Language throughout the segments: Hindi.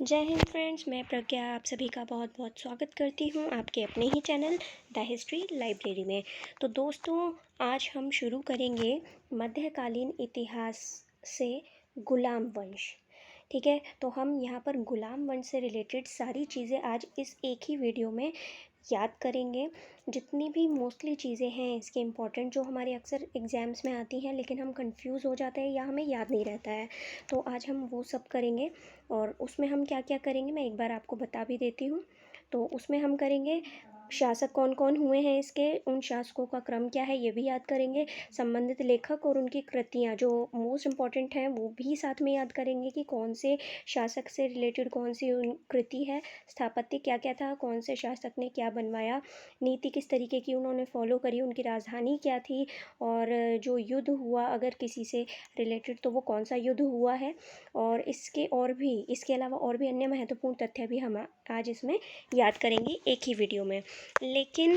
जय हिंद फ्रेंड्स, मैं प्रज्ञा आप सभी का बहुत बहुत स्वागत करती हूँ आपके अपने ही चैनल द हिस्ट्री लाइब्रेरी में। तो दोस्तों, आज हम शुरू करेंगे मध्यकालीन इतिहास से गुलाम वंश। ठीक है, तो हम यहाँ पर गुलाम वंश से रिलेटेड सारी चीज़ें आज इस एक ही वीडियो में याद करेंगे। जितनी भी मोस्टली चीज़ें हैं इसके इम्पॉर्टेंट, जो हमारे अक्सर एग्ज़ाम्स में आती हैं लेकिन हम कंफ्यूज हो जाते हैं या हमें याद नहीं रहता है, तो आज हम वो सब करेंगे। और उसमें हम क्या क्या करेंगे मैं एक बार आपको बता भी देती हूँ। तो उसमें हम करेंगे शासक कौन कौन हुए हैं, इसके उन शासकों का क्रम क्या है ये भी याद करेंगे। संबंधित लेखक और उनकी कृतियाँ जो मोस्ट इम्पॉर्टेंट हैं वो भी साथ में याद करेंगे कि कौन से शासक से रिलेटेड कौन सी उन कृति है। स्थापत्य क्या क्या था, कौन से शासक ने क्या बनवाया, नीति किस तरीके की उन्होंने फॉलो करी, उनकी राजधानी क्या थी, और जो युद्ध हुआ अगर किसी से रिलेटेड तो वो कौन सा युद्ध हुआ है। और इसके अलावा और भी अन्य महत्वपूर्ण तथ्य भी हम आज इसमें याद करेंगे एक ही वीडियो में। लेकिन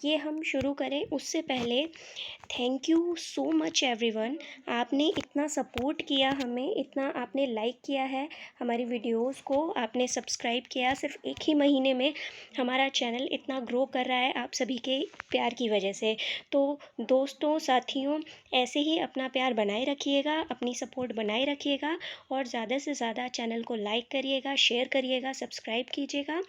ये हम शुरू करें उससे पहले thank you so much everyone. आपने इतना सपोर्ट किया हमें, इतना आपने लाइक किया है हमारी वीडियोस को, आपने सब्सक्राइब किया। सिर्फ एक ही महीने में हमारा चैनल इतना ग्रो कर रहा है आप सभी के प्यार की वजह से। तो दोस्तों, साथियों, ऐसे ही अपना प्यार बनाए रखिएगा, अपनी सपोर्ट बनाए रखिएगा और ज़्यादा से ज़्यादा चैनल को लाइक करिएगा, शेयर करिएगा, सब्सक्राइब कीजिएगा,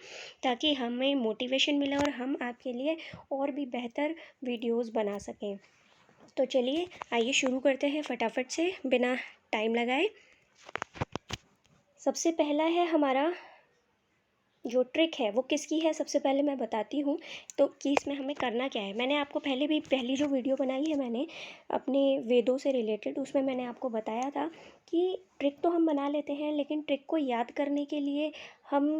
ताकि हमें मोटिवेशन मिले और हम आपके लिए और भी बेहतर वीडियोस बना सकें। तो चलिए आइए शुरू करते हैं फटाफट से बिना टाइम लगाए। सबसे पहला है हमारा जो ट्रिक है वो किसकी है, सबसे पहले मैं बताती हूँ तो कि इसमें हमें करना क्या है। मैंने आपको पहली जो वीडियो बनाई है मैंने अपने वेदों से रिलेटेड, उसमें मैंने आपको बताया था कि ट्रिक तो हम बना लेते हैं लेकिन ट्रिक को याद करने के लिए हम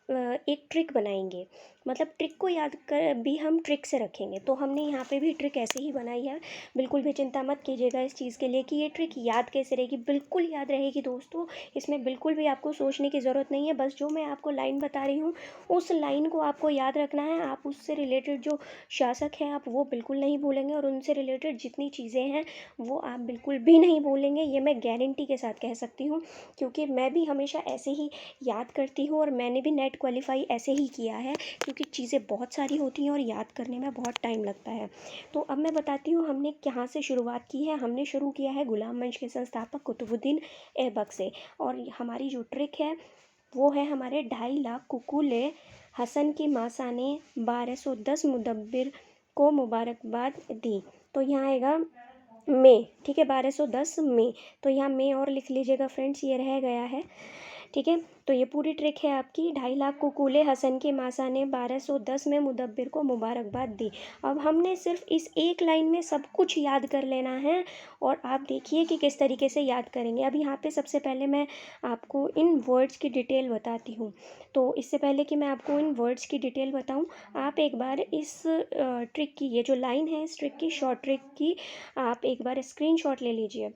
एक ट्रिक बनाएंगे। मतलब ट्रिक को याद कर भी हम ट्रिक से रखेंगे। तो हमने यहाँ पे भी ट्रिक ऐसे ही बनाई है। बिल्कुल भी चिंता मत कीजिएगा इस चीज़ के लिए कि ये ट्रिक याद कैसे रहेगी, बिल्कुल याद रहेगी दोस्तों। इसमें बिल्कुल भी आपको सोचने की ज़रूरत नहीं है। बस जो मैं आपको लाइन बता रही हूँ उस लाइन को आपको याद रखना है। आप उससे रिलेटेड जो शासक हैं आप वो बिल्कुल नहीं भूलेंगे और उनसे रिलेटेड जितनी चीज़ें हैं वो आप बिल्कुल भी नहीं भूलेंगे। ये मैं गारंटी के साथ कह सकती हूँ, क्योंकि मैं भी हमेशा ऐसे ही याद करती हूँ और मैंने भी नेट क्वालिफाई ऐसे ही किया है, क्योंकि चीज़ें बहुत सारी होती हैं और याद करने में बहुत टाइम लगता है। तो अब मैं बताती हूँ हमने कहाँ से शुरुआत की है। हमने शुरू किया है गुलाम वंश के संस्थापक कुतुबुद्दीन ऐबक से। और हमारी जो ट्रिक है वो है हमारे 2.5 लाख कुकुले हसन की मासा ने 1210 मुदब्बिर को मुबारकबाद दी। तो यहाँ आएगा मई, ठीक है, 1210 मई। तो यहाँ मई और लिख लीजिएगा फ्रेंड्स, ये रह गया है। ठीक है, तो ये पूरी ट्रिक है आपकी। 2.5 लाख कुकूले हसन के मासा ने 1210 में मुदब्बिर को मुबारकबाद दी। अब हमने सिर्फ इस एक लाइन में सब कुछ याद कर लेना है और आप देखिए कि किस तरीके से याद करेंगे। अब यहाँ पे सबसे पहले मैं आपको इन वर्ड्स की डिटेल बताती हूँ। तो इससे पहले कि मैं आपको इन वर्ड्स की डिटेल बताऊँ, आप एक बार इस ट्रिक की, ये जो लाइन है इस ट्रिक की, शॉर्ट ट्रिक की, आप एक बार स्क्रीनशॉट ले लीजिए।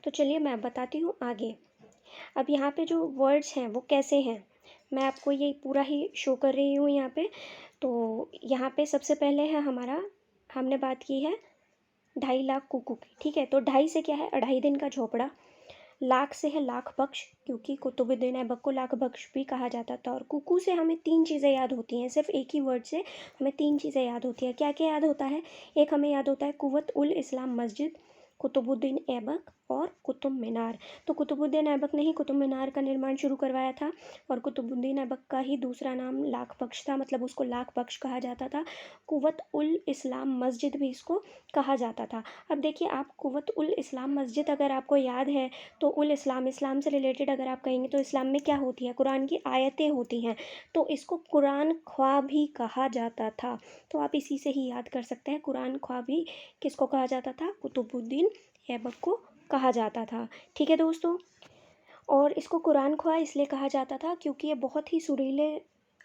तो चलिए मैं बताती हूँ आगे। अब यहाँ पे जो वर्ड्स हैं वो कैसे हैं, मैं आपको ये पूरा ही शो कर रही हूँ यहाँ पे। तो यहाँ पे सबसे पहले है हमारा, हमने बात की है 2.5 लाख कुकू की। ठीक है, तो 2.5 से क्या है, 2.5 दिन का झोपड़ा। लाख से है लाख बख्श, क्योंकि कुतुबुद्दीन ऐबक को लाख बख्श भी कहा जाता था। और कुकू से हमें 3 चीज़ें याद होती हैं, सिर्फ एक ही वर्ड से हमें 3 चीज़ें याद होती हैं। क्या क्या याद होता है, एक हमें याद होता है कुव्वत उल इस्लाम मस्जिद, कुतुबुद्दीन ऐबक और कुतुब मीनार। तो कुतुबुद्दीन ऐबक ने ही कुतुब मीनार का निर्माण शुरू करवाया था और कुतुबुद्दीन ऐबक का ही दूसरा नाम लाख बख्श था, मतलब उसको लाख बख्श कहा जाता था। कुव्वत उल इस्लाम मस्जिद भी इसको कहा जाता था। अब देखिए, आप कुव्वत उल इस्लाम मस्जिद अगर आपको याद है तो उल इस्लाम, इस्लाम से रिलेटेड अगर आप कहेंगे तो इस्लाम में क्या होती है, कुरान की आयतें होती हैं, तो इसको कुरान ख्वां भी कहा जाता था। तो आप इसी से ही याद कर सकते हैं, कुरान ख्वां भी किसको कहा जाता था, कुतुबुद्दीन ऐबक को कहा जाता था। ठीक है दोस्तों, और इसको कुरान ख्वां इसलिए कहा जाता था क्योंकि ये बहुत ही सुरीले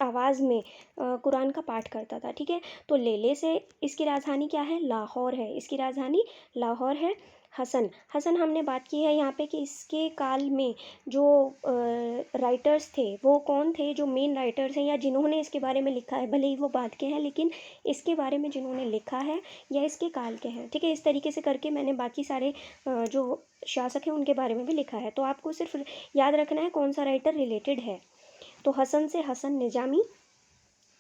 आवाज़ में कुरान का पाठ करता था। ठीक है, तो लेले से इसकी राजधानी क्या है, लाहौर है, इसकी राजधानी लाहौर है। हसन। हसन हमने बात की है यहाँ पे कि इसके काल में जो राइटर्स थे वो कौन थे, जो मेन राइटर्स हैं या जिन्होंने इसके बारे में लिखा है, भले ही वो बाद के हैं लेकिन इसके बारे में जिन्होंने लिखा है या इसके काल के हैं। ठीक है, इस तरीके से करके मैंने बाकी सारे जो शासक हैं उनके बारे में भी लिखा है। तो आपको सिर्फ याद रखना है कौन सा राइटर रिलेटेड है। तो हसन से हसन निजामी,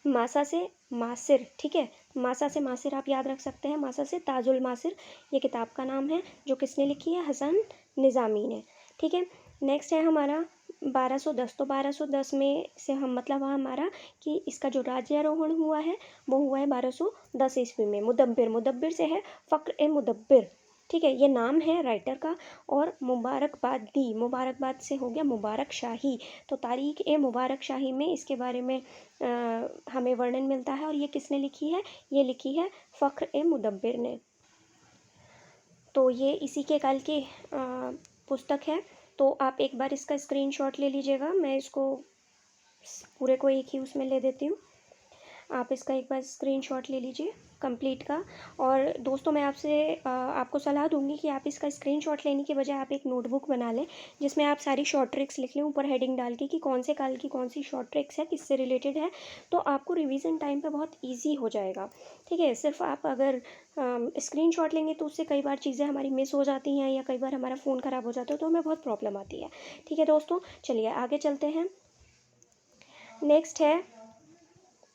मासा से मासिर। ठीक है, मासा से मासिर आप याद रख सकते हैं, मासा से ताजुल मासिर ये किताब का नाम है जो किसने लिखी है, हसन निज़ामी ने। ठीक है, नेक्स्ट है हमारा 1210। तो 1210 में से हम मतलब हमारा कि इसका जो राज्यारोहण हुआ है वो हुआ है 1210 ईस्वी में। मुदब्बिर, मुदब्बिर से है फ़क्र ए मुदब्बिर। ठीक है, ये नाम है राइटर का। और मुबारकबाद दी, मुबारकबाद से हो गया मुबारक शाही। तो तारीख ए मुबारक शाही में इसके बारे में हमें वर्णन मिलता है। और ये किसने लिखी है, ये लिखी है फ़क्र ए मुदब्बिर ने। तो ये इसी के काल की पुस्तक है। तो आप एक बार इसका स्क्रीनशॉट ले लीजिएगा, मैं इसको पूरे को एक ही उसमें ले देती हूँ। आप इसका एक बार स्क्रीनशॉट ले लीजिए कंप्लीट का। और दोस्तों मैं आपको सलाह दूंगी कि आप इसका स्क्रीनशॉट लेने की बजाय आप एक नोटबुक बना लें जिसमें आप सारी शॉर्ट ट्रिक्स लिख लें ऊपर हेडिंग डाल के कि कौन से काल की कौन सी शॉर्ट ट्रिक्स है, किससे रिलेटेड है। तो आपको रिवीजन टाइम पे बहुत ईजी हो जाएगा। ठीक है, सिर्फ आप अगर स्क्रीनशॉट लेंगे तो उससे कई बार चीज़ें हमारी मिस हो जाती हैं या कई बार हमारा फ़ोन ख़राब हो जाता है तो हमें बहुत प्रॉब्लम आती है। ठीक है दोस्तों, चलिए आगे चलते हैं। नेक्स्ट है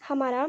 हमारा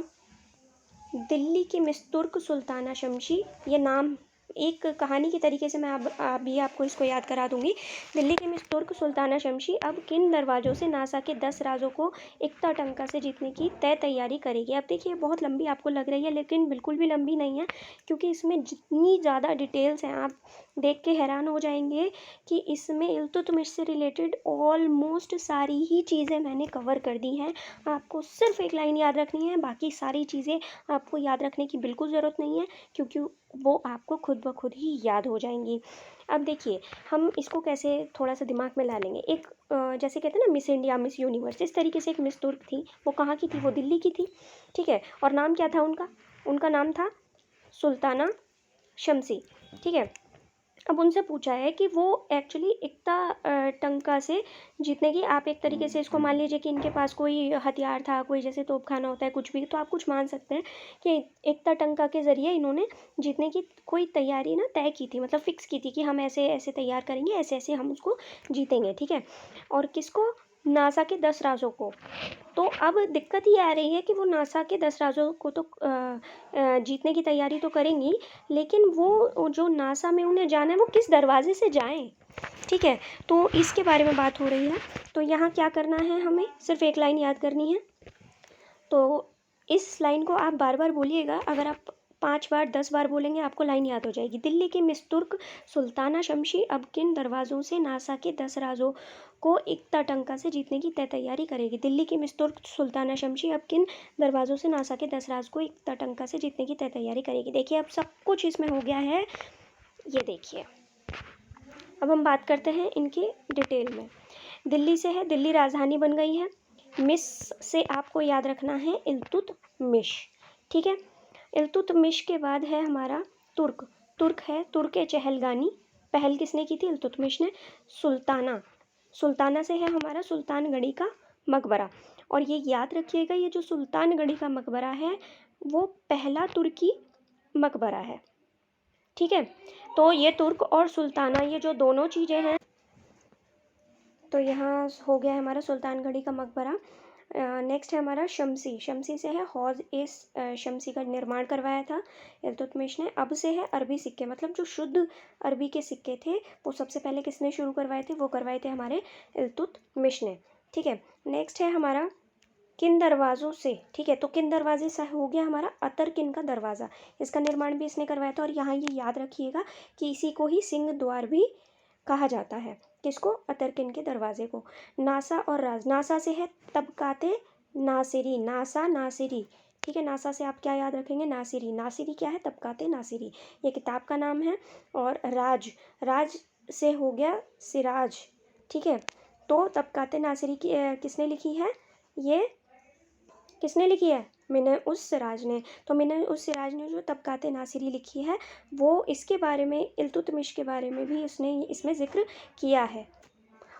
दिल्ली की मिस्तुर्क सुल्ताना शमशी। ये नाम एक कहानी की तरीके से मैं अभी आपको इसको याद करा दूंगी। दिल्ली की मिस्तुर्क सुल्ताना शमशी अब किन दरवाज़ों से नासा के 10 राजों को इक्ता टंका से जीतने की तय तैयारी करेगी। अब देखिए बहुत लंबी आपको लग रही है लेकिन बिल्कुल भी लंबी नहीं है, क्योंकि इसमें जितनी ज़्यादा डिटेल्स हैं आप देख के हैरान हो जाएंगे कि इसमें इल्तुतमिश से रिलेटेड ऑलमोस्ट सारी ही चीज़ें मैंने कवर कर दी हैं। आपको सिर्फ एक लाइन याद रखनी है, बाकी सारी चीज़ें आपको याद रखने की बिल्कुल ज़रूरत नहीं है क्योंकि वो आपको खुद ब खुद ही याद हो जाएंगी। अब देखिए हम इसको कैसे थोड़ा सा दिमाग में ला लेंगे। एक जैसे कहते हैं ना मिस इंडिया, मिस यूनिवर्स, इस तरीके से एक मिस तुर्क थी। वो कहाँ की थी, वो दिल्ली की थी। ठीक है, और नाम क्या था उनका, उनका नाम था सुल्ताना शमसी। ठीक है, अब उनसे पूछा है कि वो एक्चुअली इक्ता टंका से जीतने की, आप एक तरीके से इसको मान लीजिए कि इनके पास कोई हथियार था, कोई जैसे तोपखाना होता है कुछ भी, तो आप कुछ मान सकते हैं कि इक्ता टंका के ज़रिए इन्होंने जीतने की कोई तैयारी ना तय की थी, मतलब फिक्स की थी कि हम ऐसे ऐसे तैयार करेंगे, ऐसे ऐसे हम उसको जीतेंगे। ठीक है, और किसको, नासा के 10 राजों को। तो अब दिक्कत ये आ रही है कि वो नासा के 10 राजों को तो जीतने की तैयारी तो करेंगी, लेकिन वो जो नासा में उन्हें जाना है वो किस दरवाजे से जाएं। ठीक है, तो इसके बारे में बात हो रही है। तो यहाँ क्या करना है, हमें सिर्फ एक लाइन याद करनी है। तो इस लाइन को आप बार बार बोलिएगा, अगर आप 5 बार 10 बार बोलेंगे आपको लाइन याद हो जाएगी। दिल्ली की मिस्तुर्क सुल्ताना शमशी अब किन दरवाज़ों से नासा के 10 राजों को इक्ता टंका से जीतने की तय तैयारी करेगी। दिल्ली की मिस्तुर्क सुल्ताना शमशी अब किन दरवाज़ों से नासा के 10 राज को इक्ता टंका से जीतने की तय तैयारी करेगी। देखिए अब सब कुछ इसमें हो गया है, ये देखिए। अब हम बात करते हैं इनकी डिटेल में। दिल्ली से है, दिल्ली राजधानी बन गई है। मिस से आपको याद रखना है इल्तुतमिश। ठीक है, इल्तुतमिश के बाद है हमारा तुर्क। तुर्क है, तुर्क चहलगानी। पहल किसने की थी, इल्तुतमिश ने। सुल्ताना, सुल्ताना से है हमारा सुल्तानगढ़ी का मकबरा। और ये याद रखिएगा, ये जो सुल्तानगढ़ी का मकबरा है वो पहला तुर्की मकबरा है। ठीक है, तो ये तुर्क और सुल्ताना ये जो दोनों चीज़ें हैं, तो यहाँ हो गया है हमारा सुल्तानगढ़ी का मकबरा। नेक्स्ट है हमारा शमसी। शमसी से है हौज ए शमसी का निर्माण करवाया था इल्तुतमिश ने। अब से है अरबी सिक्के, मतलब जो शुद्ध अरबी के सिक्के थे वो सबसे पहले किसने शुरू करवाए थे, वो करवाए थे हमारे इल्तुतमिश ने। ठीक है, नेक्स्ट है हमारा किन दरवाज़ों से। ठीक है, तो किन दरवाजे से हो गया हमारा अतर किन का दरवाज़ा, इसका निर्माण भी इसने करवाया था। और यहाँ ये याद रखिएगा कि इसी को ही सिंह द्वार भी कहा जाता है। किसको, अतरकिन के दरवाजे को। नासा और राज, नासा से है तबकाते नासिरी, नासा नासिरी। ठीक है, नासा से आप क्या याद रखेंगे, नासिरी। नासिरी क्या है, तबकाते नासिरी, ये किताब का नाम है। और राज, राज से हो गया सिराज। ठीक है, तो तबकाते नासिरी की किसने लिखी है, ये किसने लिखी है, मिन उस सिराज ने, तो मिन उस सिराज ने जो तबकात नासिरी लिखी है वो इसके बारे में, इल्तुतमिश के बारे में भी उसने इसमें ज़िक्र किया है।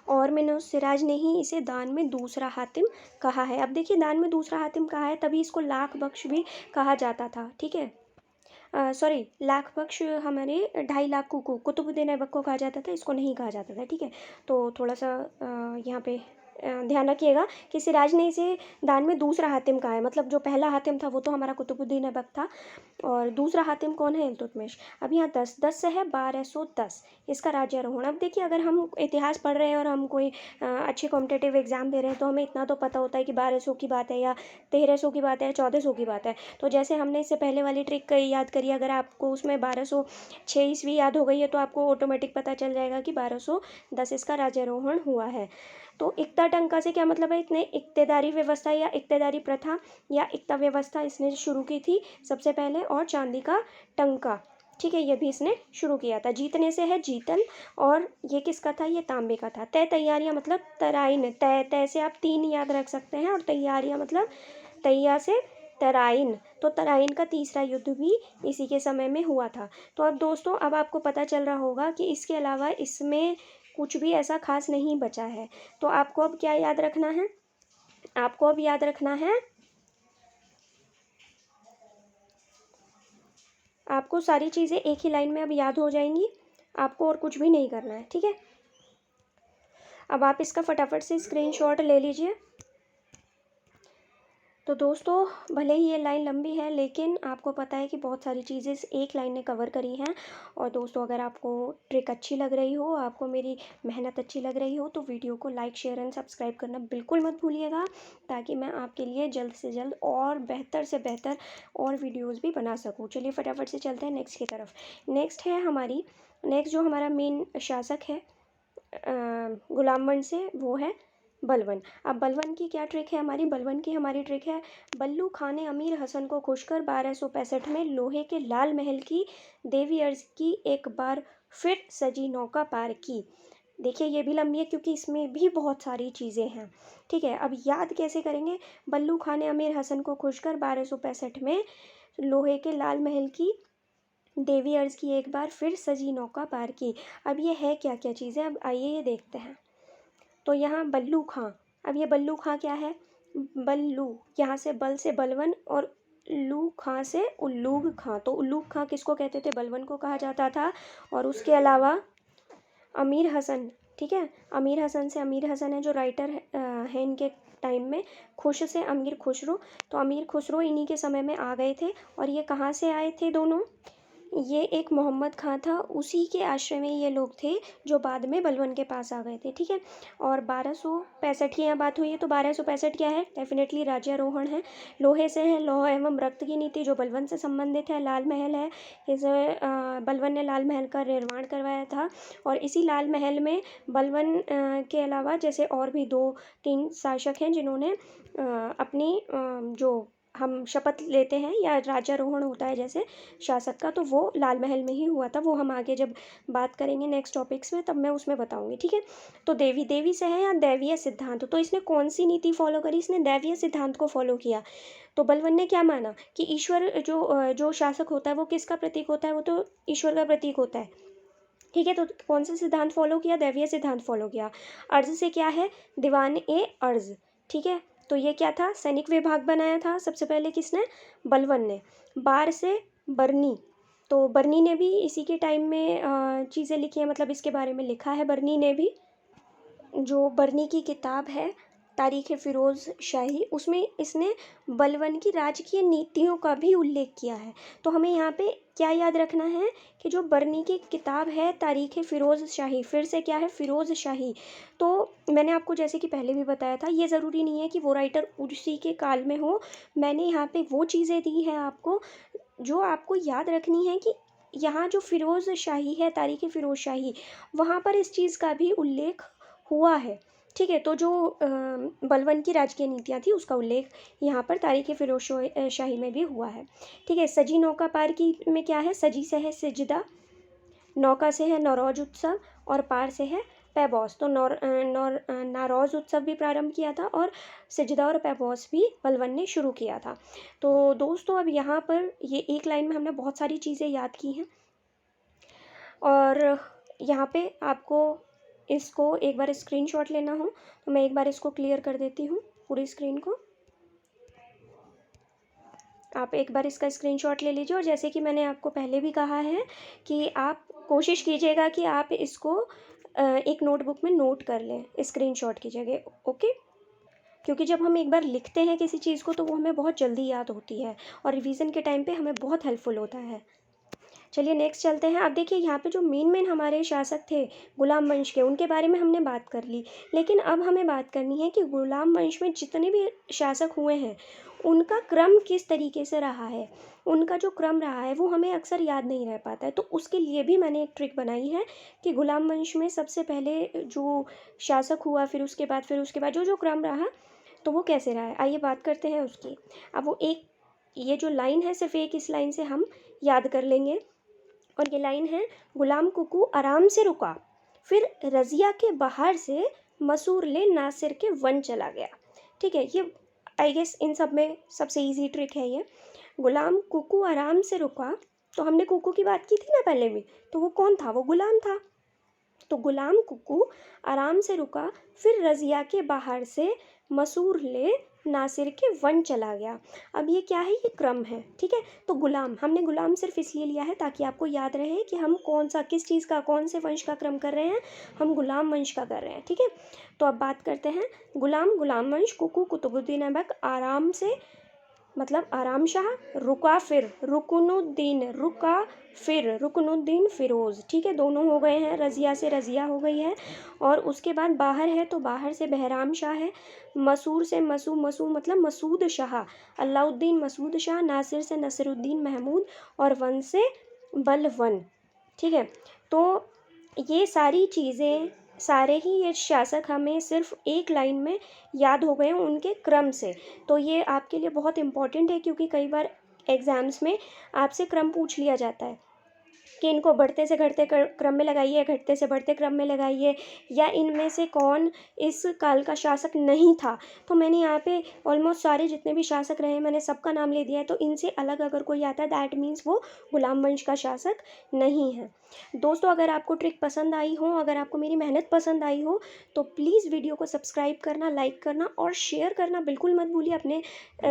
और मिन उस सिराज ने ही इसे दान में दूसरा हातिम कहा है। अब देखिए, दान में दूसरा हातिम कहा है, तभी इसको लाख बख्श भी कहा जाता था, ठीक है। सॉरी, लाख बख्श हमारे 2.5 लाख कुतुबुद्दीन ऐबक को कहा जाता था, इसको नहीं कहा जाता था, ठीक है। तो थोड़ा सा यहाँ पे ध्यान रखिएगा कि सिराज ने इसे दान में दूसरा हातिम कहा है, मतलब जो पहला हातिम था वो तो हमारा कुतुबुद्दीन ऐबक था, और दूसरा हातिम कौन है? इल्तुतमिश। अब यहाँ 10 से है 1210 इसका राज्यारोहण। अब देखिए, अगर हम इतिहास पढ़ रहे हैं और हम कोई अच्छे कॉम्पिटिटिव एग्जाम दे रहे हैं तो हमें इतना तो पता होता है कि 1200 की बात है या 1300 की बात है या 1400 की बात है। तो जैसे हमने इससे पहले वाली ट्रिक याद करी, अगर आपको उसमें 1206 ईस्वी याद हो गई है तो आपको ऑटोमेटिक पता चल जाएगा कि 1210 इसका राज्यारोहण हुआ है। तो इक्ता टंका से क्या मतलब है? इसने इक्तेदारी व्यवस्था या इक्तेदारी प्रथा या इक्ता व्यवस्था इसने शुरू की थी सबसे पहले, और चांदी का टंका, ठीक है, ये भी इसने शुरू किया था। जीतने से है जीतल, और ये किसका था? ये तांबे का था। तय तैयारियां मतलब तराइन, तय तय से आप 3 याद रख सकते हैं, और तैयारियां मतलब तैया से तराइन, तो तराइन का तीसरा युद्ध भी इसी के समय में हुआ था। तो अब दोस्तों, अब आपको पता चल रहा होगा कि इसके अलावा इसमें कुछ भी ऐसा खास नहीं बचा है। तो आपको अब क्या याद रखना है? आपको अब याद रखना है, आपको सारी चीज़ें एक ही लाइन में अब याद हो जाएंगी, आपको और कुछ भी नहीं करना है, ठीक है। अब आप इसका फटाफट से स्क्रीनशॉट ले लीजिए। तो दोस्तों, भले ही ये लाइन लंबी है लेकिन आपको पता है कि बहुत सारी चीज़ें इस एक लाइन ने कवर करी हैं। और दोस्तों, अगर आपको ट्रिक अच्छी लग रही हो, आपको मेरी मेहनत अच्छी लग रही हो, तो वीडियो को लाइक, शेयर एंड सब्सक्राइब करना बिल्कुल मत भूलिएगा, ताकि मैं आपके लिए जल्द से जल्द और बेहतर से बेहतर और वीडियोज़ भी बना सकूँ। चलिए फटाफट से चलते हैं नेक्स्ट की तरफ। नेक्स्ट जो हमारा मेन शासक है गुलाम वंश से, वो है बलवन। अब बलवन की क्या ट्रिक है? बलवन की हमारी ट्रिक है, बल्लू खां ने अमीर हसन को खुश कर 1265 में लोहे के लाल महल की देवी अर्ज की एक बार फिर सजी नौका पार की। देखिए, ये भी लंबी है क्योंकि इसमें भी बहुत सारी चीज़ें हैं, ठीक है। अब याद कैसे करेंगे? बल्लू खां ने अमीर हसन को खुश कर 1265 में लोहे के लाल महल की देवी अर्ज की एक बार फिर सजी नौका पार की। अब ये है क्या क्या चीज़ें? अब आइए ये देखते हैं। तो यहाँ बल्लू खां, अब ये बल्लू खां क्या है? बल्लू, यहाँ से बल से बलवन, और लू खां से उल्लूग खां। तो उल्लूग खां किसको कहते थे? बलवन को कहा जाता था। और उसके अलावा अमीर हसन, ठीक है, अमीर हसन से, अमीर हसन है जो राइटर है इनके टाइम में, खुश से अमीर खुसरो, तो अमीर खुसरो इन्हीं के समय में आ गए थे। और ये कहाँ से आए थे दोनों? ये एक मोहम्मद खां था, उसी के आश्रय में ये लोग थे जो बाद में बलवन के पास आ गए थे, ठीक है। और 1265 की यहाँ बात हुई है, तो 1265 क्या है? डेफिनेटली राज्यारोहण है। लोहे से है, लौह एवं रक्त की नीति जो बलवन से संबंधित है। लाल महल है, इस बलवन ने लाल महल का निर्माण करवाया था। और इसी लाल महल में बलवन के अलावा जैसे और भी 2-3 शासक हैं जिन्होंने अपनी जो हम शपथ लेते हैं या राज्यारोहण होता है जैसे शासक का, तो वो लाल महल में ही हुआ था। वो हम आगे जब बात करेंगे नेक्स्ट टॉपिक्स में तब मैं उसमें बताऊंगी, ठीक है। तो देवी से है या दैवीय सिद्धांत, तो इसने कौन सी नीति फॉलो करी? इसने दैवीय सिद्धांत को फॉलो किया। तो बलवन ने क्या माना कि ईश्वर जो शासक होता है वो किसका प्रतीक होता है? वो तो ईश्वर का प्रतीक होता है, ठीक है। तो कौन सा सिद्धांत फॉलो किया? दैवीय सिद्धांत फॉलो किया। अर्ज से क्या है? दीवान ए अर्ज, ठीक है। तो ये क्या था? सैनिक विभाग बनाया था सबसे पहले किसने? बलवन ने। बार से बरनी, तो बरनी ने भी इसी के टाइम में चीज़ें लिखी हैं, मतलब इसके बारे में लिखा है बरनी ने भी। जो बरनी की किताब है तारीख़ फ़िरोज़ शाही, उसमें इसने बलवन की राजकीय नीतियों का भी उल्लेख किया है। तो हमें यहाँ पे क्या याद रखना है कि जो बरनी की किताब है तारीख़ फ़िरोज़ शाही, फिर से क्या है? फ़िरोज़ शाही। तो मैंने आपको जैसे कि पहले भी बताया था, ये ज़रूरी नहीं है कि वो राइटर उसी के काल में हो। मैंने यहाँ पे वो चीज़ें दी हैं आपको जो आपको याद रखनी है कि यहाँ जो फ़िरोज़ शाही है, तारीख़ फ़िरोज़ शाही, वहाँ पर इस चीज़ का भी उल्लेख हुआ है, ठीक है। तो जो बलवन की राजकीय नीतियाँ थी उसका उल्लेख यहाँ पर तारीख़ फ़िरोज़ शाही में भी हुआ है, ठीक है। सजी नौका पार की में क्या है? सजी से है सिजदा, नौका से है नौरोज उत्सव, और पार से है पैबॉस, तो नारौज़ उत्सव भी प्रारंभ किया था और सिजदा और पैबॉस भी बलबन ने शुरू किया था। तो दोस्तों अब यहाँ पर ये एक लाइन में हमने बहुत सारी चीज़ें याद की हैं और यहाँ पे आपको इसको एक बार स्क्रीनशॉट लेना हो तो मैं एक बार इसको क्लियर कर देती हूँ पूरी स्क्रीन को। आप एक बार इसका स्क्रीनशॉट ले लीजिए और जैसे कि मैंने आपको पहले भी कहा है कि आप कोशिश कीजिएगा कि आप इसको एक नोटबुक में नोट कर लें स्क्रीनशॉट की जगह, ओके? क्योंकि जब हम एक बार लिखते हैं किसी चीज़ को तो वो हमें बहुत जल्दी याद होती है और रिवीजन के टाइम पे हमें बहुत हेल्पफुल होता है। चलिए नेक्स्ट चलते हैं। अब देखिए यहाँ पे जो मेन हमारे शासक थे गुलाम वंश के, उनके बारे में हमने बात कर ली, लेकिन अब हमें बात करनी है कि गुलाम वंश में जितने भी शासक हुए हैं उनका क्रम किस तरीके से रहा है। उनका जो क्रम रहा है वो हमें अक्सर याद नहीं रह पाता है, तो उसके लिए भी मैंने एक ट्रिक बनाई है कि गुलाम वंश में सबसे पहले जो शासक हुआ, फिर उसके बाद जो जो क्रम रहा तो वो कैसे रहा है, आइए बात करते हैं उसकी। अब वो एक ये जो लाइन है सिर्फ एक इस लाइन से हम याद कर लेंगे और ये लाइन है, गुलाम कुकू आराम से रुका, फिर रज़िया के बाहर से मसूर ले नासिर के वन चला गया। ठीक है, ये आई गेस इन सब में सबसे इजी ट्रिक है ये। गुलाम कुकू आराम से रुका, तो हमने कुकू की बात की थी ना पहले भी, तो वो कौन था, वो गुलाम था। तो गुलाम कुकू आराम से रुका, फिर रज़िया के बाहर से मसूर ले नासिर के वन चला गया। अब ये क्या है, ये क्रम है, ठीक है। तो गुलाम, हमने गुलाम सिर्फ इसलिए लिया है ताकि आपको याद रहे कि हम कौन सा, किस चीज़ का, कौन से वंश का क्रम कर रहे हैं, हम गुलाम वंश का कर रहे हैं, ठीक है। तो अब बात करते हैं, गुलाम वंश, कुकू कुतुबुद्दीन ऐबक आराम से, मतलब आराम शाह, रुका फिर रुकनुद्दीन, रुका फिर रुकनुद्दीन फिरोज़, ठीक है, दोनों हो गए हैं, रज़िया से रज़िया हो गई है। और उसके बाद बाहर है तो बाहर से बहराम शाह है, मसूर से मसू मतलब मसूद शाह, अलाउद्दीन मसूद शाह, नासिर से नसरुद्दीन महमूद और वन से बलवन, ठीक है। तो ये सारी चीज़ें, सारे ही ये शासक हमें सिर्फ एक लाइन में याद हो गए हैं उनके क्रम से। तो ये आपके लिए बहुत इम्पॉर्टेंट है क्योंकि कई बार एग्ज़ाम्स में आपसे क्रम पूछ लिया जाता है कि इनको बढ़ते से घटते क्रम में लगाइए, घटते से बढ़ते क्रम में लगाइए, या इनमें से कौन इस काल का शासक नहीं था। तो मैंने यहाँ पे ऑलमोस्ट सारे जितने भी शासक रहे हैं मैंने सबका नाम ले दिया है, तो इनसे अलग अगर कोई आता है दैट मीन्स वो गुलाम वंश का शासक नहीं है। दोस्तों अगर आपको ट्रिक पसंद आई हो, अगर आपको मेरी मेहनत पसंद आई हो, तो प्लीज़ वीडियो को सब्सक्राइब करना, लाइक करना और शेयर करना बिल्कुल मत भूलिए। अपने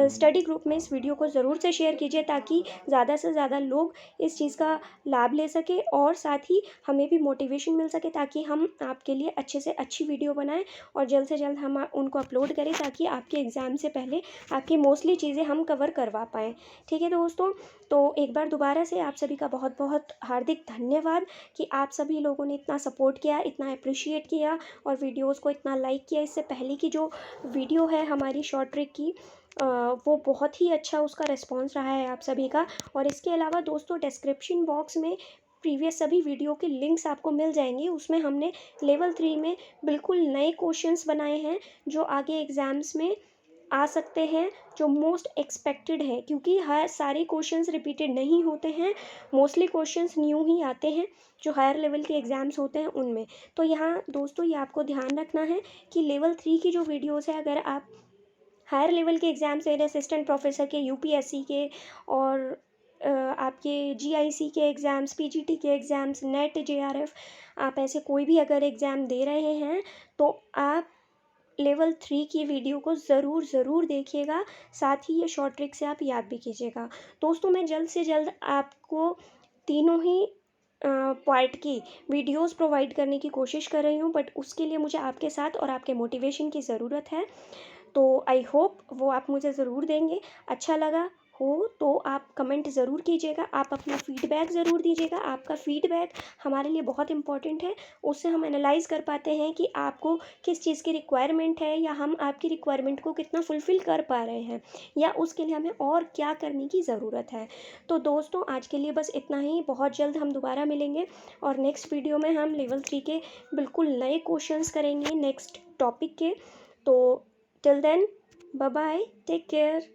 स्टडी ग्रुप में इस वीडियो को ज़रूर से शेयर कीजिए ताकि ज़्यादा से ज़्यादा लोग इस चीज़ का लाभ ले सके और साथ ही हमें भी मोटिवेशन मिल सके ताकि हम आपके लिए अच्छे से अच्छी वीडियो बनाएं और जल्द से जल्द हम उनको अपलोड करें ताकि आपके एग्ज़ाम से पहले आपकी मोस्टली चीज़ें हम कवर करवा पाएँ। ठीक है दोस्तों, तो एक बार दोबारा से आप सभी का बहुत बहुत हार्दिक धन्यवाद कि आप सभी लोगों ने इतना सपोर्ट किया, इतना अप्रिशिएट किया और वीडियोज़ को इतना लाइक किया। इससे पहले की जो वीडियो है हमारी शॉर्ट ट्रिक की, वो बहुत ही अच्छा उसका रिस्पॉन्स रहा है आप सभी का। और इसके अलावा दोस्तों डिस्क्रिप्शन बॉक्स में प्रीवियस सभी वीडियो के लिंक्स आपको मिल जाएंगे। उसमें हमने लेवल 3 में बिल्कुल नए क्वेश्चंस बनाए हैं जो आगे एग्ज़ाम्स में आ सकते हैं, जो मोस्ट एक्सपेक्टेड है क्योंकि हर सारे क्वेश्चंस रिपीटेड नहीं होते हैं, मोस्टली क्वेश्चंस न्यू ही आते हैं जो हायर लेवल के एग्ज़ाम्स होते हैं उनमें। तो यहाँ दोस्तों ये आपको ध्यान रखना है कि लेवल 3 की जो वीडियोज़ है, अगर आप हायर लेवल के एग्ज़ाम्स दे रहे हैं, असिस्टेंट प्रोफेसर के, यूपीएससी के और आपके जीआईसी के एग्ज़ाम्स, पीजीटी के एग्ज़ाम्स, नेट, जेआरएफ, आप ऐसे कोई भी अगर एग्ज़ाम दे रहे हैं तो आप लेवल 3 की वीडियो को ज़रूर देखिएगा। साथ ही ये शॉर्ट ट्रिक से आप याद भी कीजिएगा। दोस्तों मैं जल्द से जल्द आपको तीनों ही पार्ट की वीडियोस प्रोवाइड करने की कोशिश कर रही हूँ, बट उसके लिए मुझे आपके साथ और आपके मोटिवेशन की ज़रूरत है। तो आई होप वो आप मुझे ज़रूर देंगे। अच्छा लगा हो तो आप कमेंट ज़रूर कीजिएगा, आप अपना फ़ीडबैक ज़रूर दीजिएगा। आपका फ़ीडबैक हमारे लिए बहुत इम्पॉर्टेंट है, उससे हम एनालाइज़ कर पाते हैं कि आपको किस चीज़ की रिक्वायरमेंट है या हम आपकी रिक्वायरमेंट को कितना फुलफ़िल कर पा रहे हैं या उसके लिए हमें और क्या करने की ज़रूरत है। तो दोस्तों आज के लिए बस इतना ही, बहुत जल्द हम दोबारा मिलेंगे और नेक्स्ट वीडियो में हम लेवल 3 के बिल्कुल नए क्वेश्चंस करेंगे नेक्स्ट टॉपिक के। तो till then, bye bye, take care.